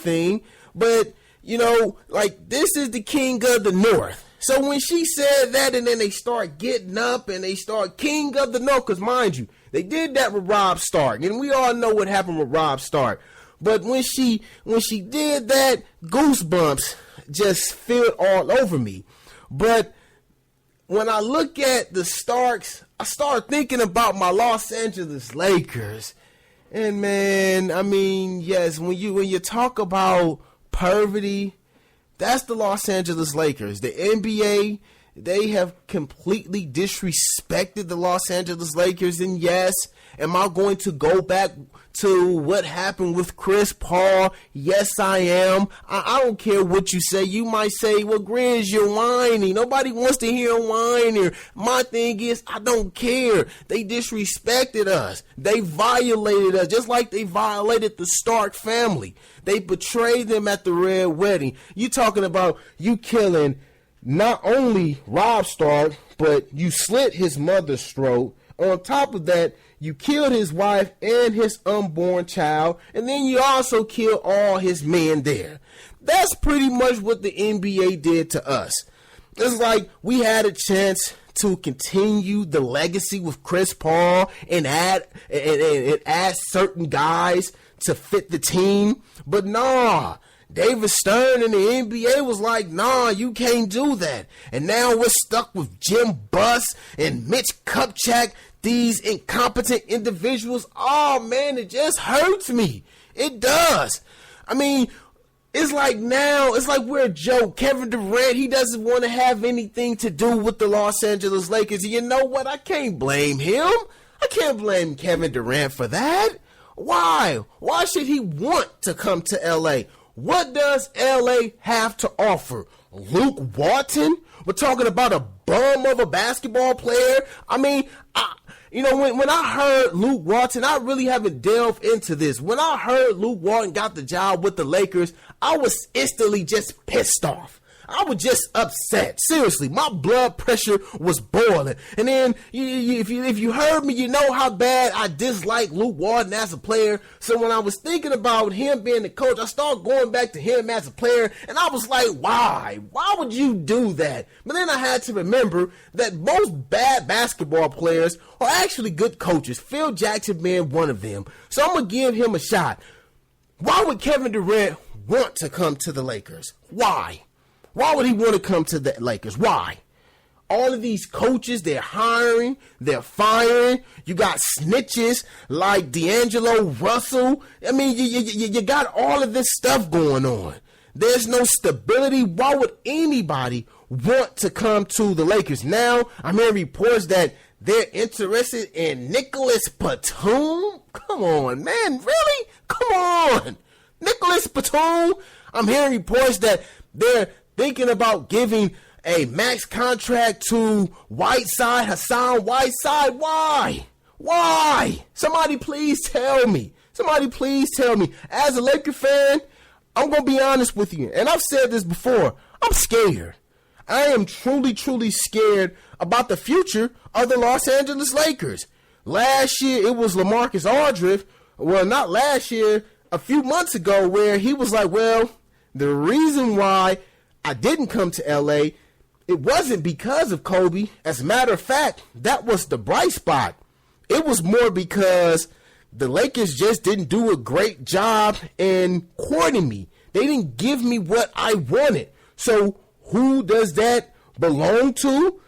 anything, but, like, this is the king of the North. So when she said that, and then they start getting up and they start king of the North, because mind you, they did that with Rob Stark, and we all know what happened with Rob Stark. But when she did that, goosebumps just filled all over me. But when I look at the Starks, I start thinking about my Los Angeles Lakers. And man, I mean, yes, when you talk about perverty, that's the Los Angeles Lakers. The NBA, they have completely disrespected the Los Angeles Lakers. And yes, am I going to go back to what happened with Chris Paul? Yes, I am. I don't care what you say. You might say, well, Grizz, you're whiny. Nobody wants to hear a whiner. My thing is, I don't care. They disrespected us. They violated us, just like they violated the Stark family. They betrayed them at the Red Wedding. You talking about you killing not only Rob Stark, but you slit his mother's throat. On top of that, you killed his wife and his unborn child, and then you also killed all his men there. That's pretty much what the NBA did to us. It's like we had a chance to continue the legacy with Chris Paul and add certain guys to fit the team, but nah. David Stern and the NBA was like, nah, you can't do that. And now we're stuck with Jim Buss and Mitch Kupchak, these incompetent individuals. Oh, man, it just hurts me. It does. I mean, it's like now, it's like we're a joke. Kevin Durant, he doesn't want to have anything to do with the Los Angeles Lakers. And you know what? I can't blame him. I can't blame Kevin Durant for that. Why? Why should he want to come to L.A.? What does L.A. have to offer? Luke Walton? We're talking about a bum of a basketball player. I mean, when I heard Luke Walton, I really haven't delved into this. When I heard Luke Walton got the job with the Lakers, I was instantly just pissed off. I was just upset. Seriously, my blood pressure was boiling. And then, if you heard me, you know how bad I dislike Luke Walton as a player. So when I was thinking about him being the coach, I started going back to him as a player. And I was like, why? Why would you do that? But then I had to remember that most bad basketball players are actually good coaches. Phil Jackson being one of them. So I'm going to give him a shot. Why would Kevin Durant want to come to the Lakers? Why? Why would he want to come to the Lakers? Why? All of these coaches, they're hiring, they're firing. You got snitches like D'Angelo Russell. I mean, you got all of this stuff going on. There's no stability. Why would anybody want to come to the Lakers? Now, I'm hearing reports that they're interested in Nicholas Batum. Come on, man. Really? Come on. Nicholas Batum. I'm hearing reports that they're thinking about giving a max contract to Hassan Whiteside. Why? Why? Somebody please tell me. Somebody please tell me. As a Laker fan, I'm going to be honest with you. And I've said this before. I'm scared. I am truly, truly scared about the future of the Los Angeles Lakers. Last year, it was LaMarcus Aldridge. Well, not last year, a few months ago, where he was like, well, the reason why I didn't come to L.A., it wasn't because of Kobe. As a matter of fact, that was the bright spot. It was more because the Lakers just didn't do a great job in courting me. They didn't give me what I wanted. So who does that belong to?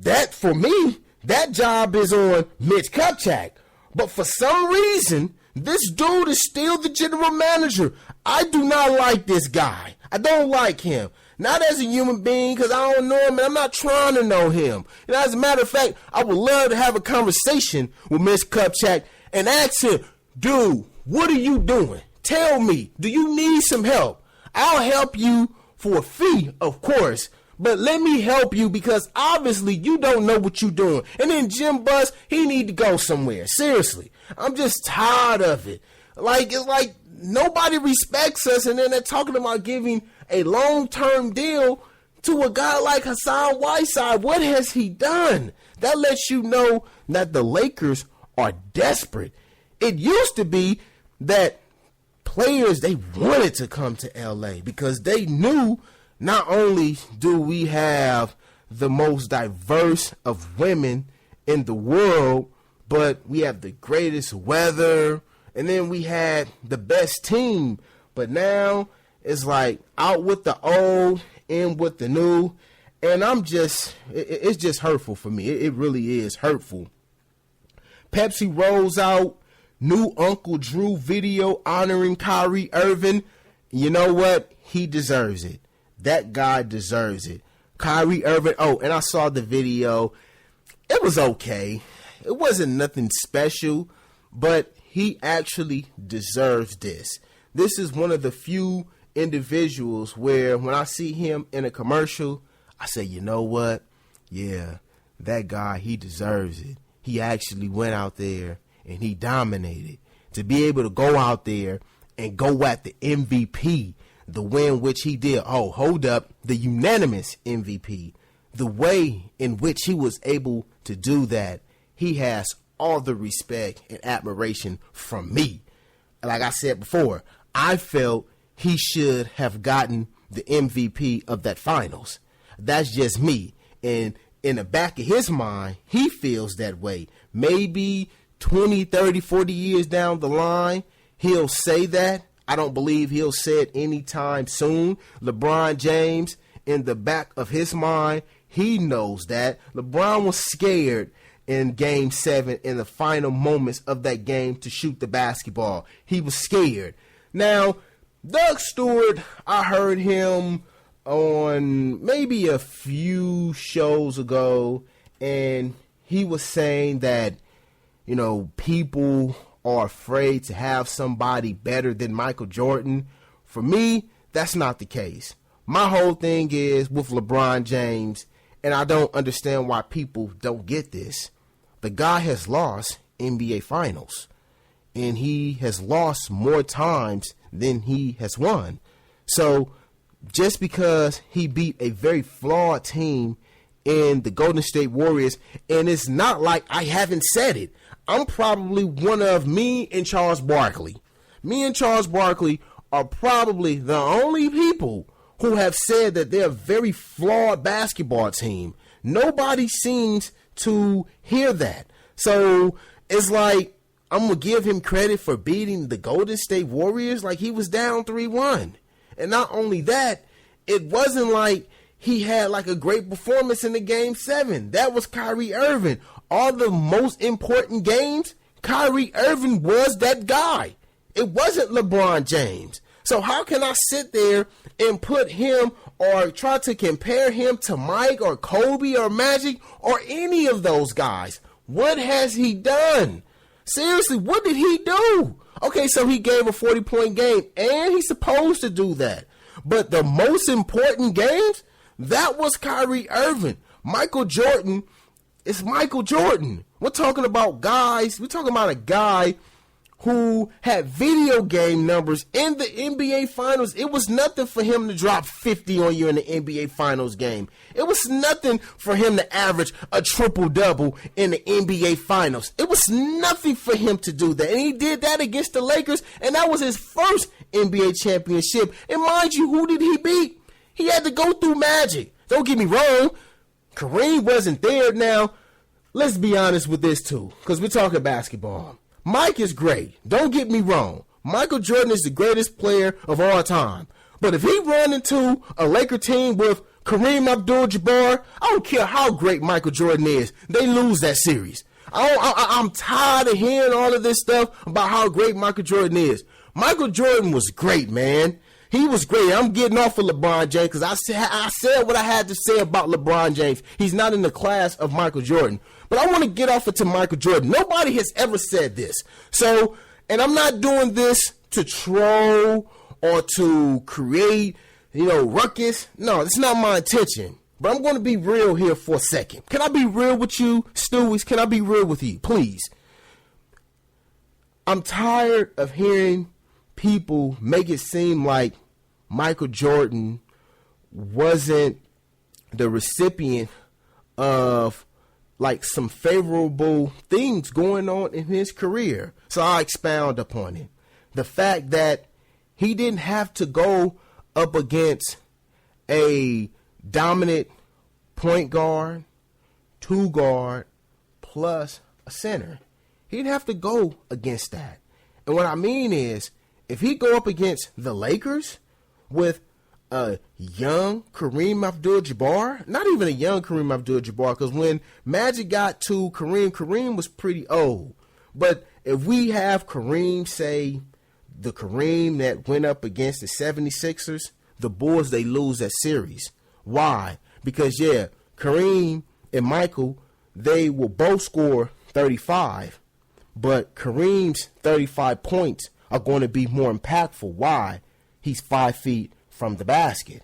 That, for me, that job is on Mitch Kupchak. But for some reason, this dude is still the general manager. I do not like this guy. I don't like him. Not as a human being, because I don't know him, and I'm not trying to know him. And as a matter of fact, I would love to have a conversation with Ms. Kupchak and ask him, dude, what are you doing? Tell me, do you need some help? I'll help you for a fee, of course, but let me help you because obviously you don't know what you're doing. And then Jim Buss, he need to go somewhere. Seriously, I'm just tired of it. Like, it's like nobody respects us, and then they're talking about giving a long-term deal to a guy like Hassan Whiteside. What has he done? That lets you know that the Lakers are desperate. It used to be that players, they wanted to come to LA because they knew not only do we have the most diverse of women in the world, but we have the greatest weather, and then we had the best team. But now it's like out with the old, in with the new, and it's just hurtful for me. It really is hurtful. Pepsi rolls out new Uncle Drew video honoring Kyrie Irving. You know what? He deserves it. That guy deserves it. Kyrie Irving. Oh, and I saw the video. It was okay. It wasn't nothing special, but he actually deserves this. This is one of the few individuals where when I see him in a commercial, I say, you know what? Yeah, that guy, he deserves it. He actually went out there and he dominated. To be able to go out there and go at the MVP, the win which he did. Oh, hold up, the unanimous MVP. The way in which he was able to do that, he has all the respect and admiration from me. Like I said before, I felt he should have gotten the MVP of that finals. That's just me. And in the back of his mind, he feels that way. Maybe 20, 30, 40 years down the line, he'll say that. I don't believe he'll say it anytime soon. LeBron James, in the back of his mind, he knows that. LeBron was scared in Game 7 in the final moments of that game to shoot the basketball. He was scared. Now, Doug Stewart, I heard him on maybe a few shows ago, and he was saying that, you know, people are afraid to have somebody better than Michael Jordan. For me, that's not the case. My whole thing is with LeBron James, and I don't understand why people don't get this. The guy has lost NBA Finals, and he has lost more times than he has won. So just because he beat a very flawed team in the Golden State Warriors, and it's not like I haven't said it. I'm probably one of me and Charles Barkley. Me and Charles Barkley are probably the only people who have said that they're a very flawed basketball team. Nobody seems to hear that. So it's like I'm going to give him credit for beating the Golden State Warriors like he was down 3-1. And not only that, it wasn't like he had like a great performance in the Game 7. That was Kyrie Irving. All the most important games, Kyrie Irving was that guy. It wasn't LeBron James. So how can I sit there and put him or try to compare him to Mike or Kobe or Magic or any of those guys? What has he done? Seriously, what did he do? Okay, so he gave a 40-point game, and he's supposed to do that. But the most important games, that was Kyrie Irving. Michael Jordan is Michael Jordan. We're talking about guys. We're talking about a guy who had video game numbers in the NBA Finals. It was nothing for him to drop 50 on you in the NBA Finals game. It was nothing for him to average a triple-double in the NBA Finals. It was nothing for him to do that. And he did that against the Lakers, and that was his first NBA championship. And mind you, who did he beat? He had to go through Magic. Don't get me wrong. Kareem wasn't there. Now, let's be honest with this, too, because we're talking basketball. Mike is great. Don't get me wrong. Michael Jordan is the greatest player of all time. But if he run into a Laker team with Kareem Abdul-Jabbar, I don't care how great Michael Jordan is, they lose that series. I'm tired of hearing all of this stuff about how great Michael Jordan is. Michael Jordan was great, man. He was great. I'm getting off of LeBron James because I said what I had to say about LeBron James. He's not in the class of Michael Jordan. But I want to get off it to Michael Jordan. Nobody has ever said this. So, and I'm not doing this to troll or to create, ruckus. No, it's not my intention. But I'm going to be real here for a second. Can I be real with you, Stewies? Can I be real with you, please? I'm tired of hearing people make it seem like Michael Jordan wasn't the recipient of like some favorable things going on in his career. So I'll expound upon it. The fact that he didn't have to go up against a dominant point guard, 2 guard, plus a center. He didn't have to go against that. And what I mean is, if he go up against the Lakers with a young Kareem Abdul-Jabbar, not even a young Kareem Abdul-Jabbar, because when Magic got to Kareem was pretty old. But if we have Kareem, say, the Kareem that went up against the 76ers, the Bulls, they lose that series. Why? Because, yeah, Kareem and Michael, they will both score 35, but Kareem's 35 points are going to be more impactful. Why? He's 5 feet from the basket.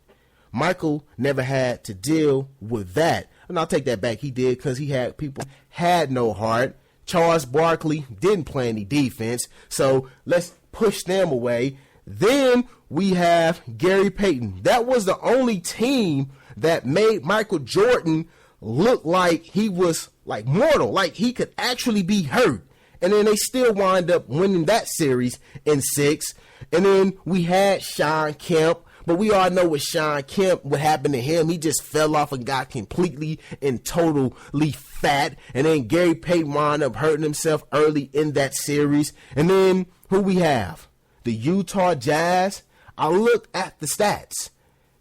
Michael never had to deal with that. And I'll take that back. He did, because he had people had no heart. Charles Barkley didn't play any defense. So let's push them away. Then we have Gary Payton. That was the only team that made Michael Jordan look like he was like mortal, like he could actually be hurt. And then they still wind up winning that series in 6. And then we had Sean Kemp. But we all know with Sean Kemp, what happened to him. He just fell off and got completely and totally fat. And then Gary Payton wound up hurting himself early in that series. And then who we have? The Utah Jazz. I looked at the stats.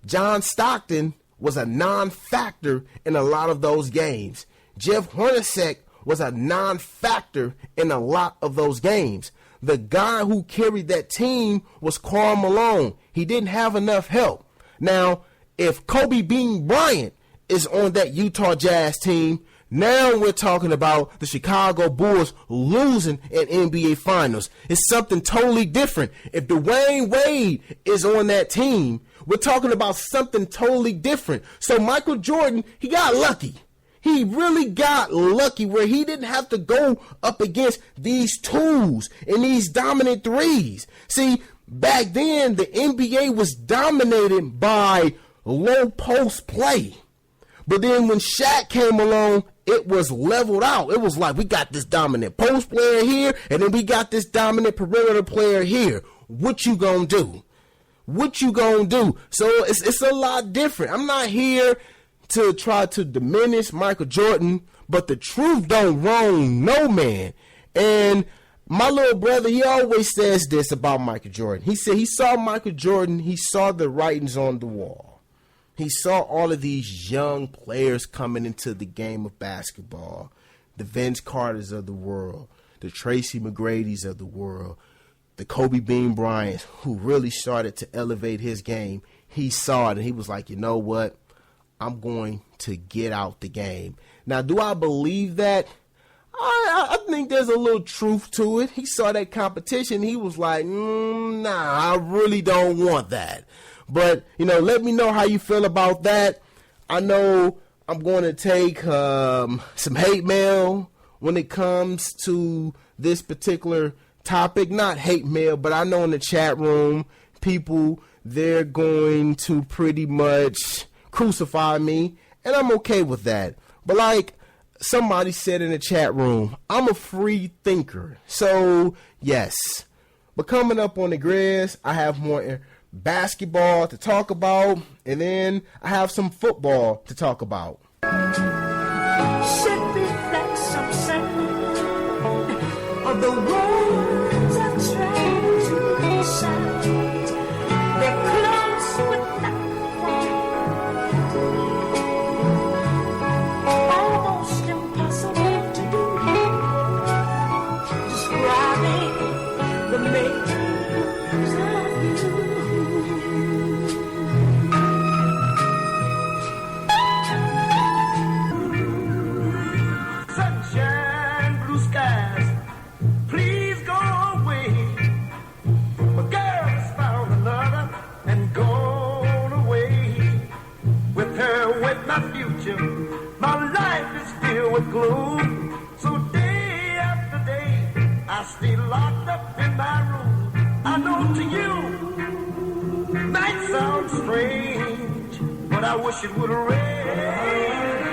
John Stockton was a non-factor in a lot of those games. Jeff Hornacek was a non-factor in a lot of those games. The guy who carried that team was Karl Malone. He didn't have enough help. Now, if Kobe Bean Bryant is on that Utah Jazz team, now we're talking about the Chicago Bulls losing an NBA Finals. It's something totally different. If Dwayne Wade is on that team, we're talking about something totally different. So Michael Jordan, he got lucky. He really got lucky where he didn't have to go up against these 2s and these dominant 3s. See, back then, the NBA was dominated by low post play. But then when Shaq came along, it was leveled out. It was like, we got this dominant post player here, and then we got this dominant perimeter player here. What you gonna do? What you gonna do? So it's a lot different. I'm not here to try to diminish Michael Jordan, but the truth don't wrong no man. And my little brother, he always says this about Michael Jordan. He said he saw Michael Jordan, he saw the writings on the wall. He saw all of these young players coming into the game of basketball, the Vince Carters of the world, the Tracy McGrady's of the world, the Kobe Bean Bryants, who really started to elevate his game. He saw it and he was like, you know what? I'm going to get out the game. Now, do I believe that? I think there's a little truth to it. He saw that competition. He was like, nah, I really don't want that. But, let me know how you feel about that. I know I'm going to take some hate mail when it comes to this particular topic. Not hate mail, but I know in the chat room, people, they're going to pretty much crucify me, and I'm okay with that. But like somebody said in the chat room, I'm a free thinker. So, yes. But coming up on the Grizz, I have more basketball to talk about, and then I have some football to talk about. Should reflect some sound of the words I try to recite. They're close but not quite. Almost impossible to do. Describing the makings of you. Sunshine, blue skies, please go away. My girl has found another and gone away. With her went my future. My life is filled with gloom. So day after day, I stay locked up in my room. I know to you, might sound strange, but I wish it would rain.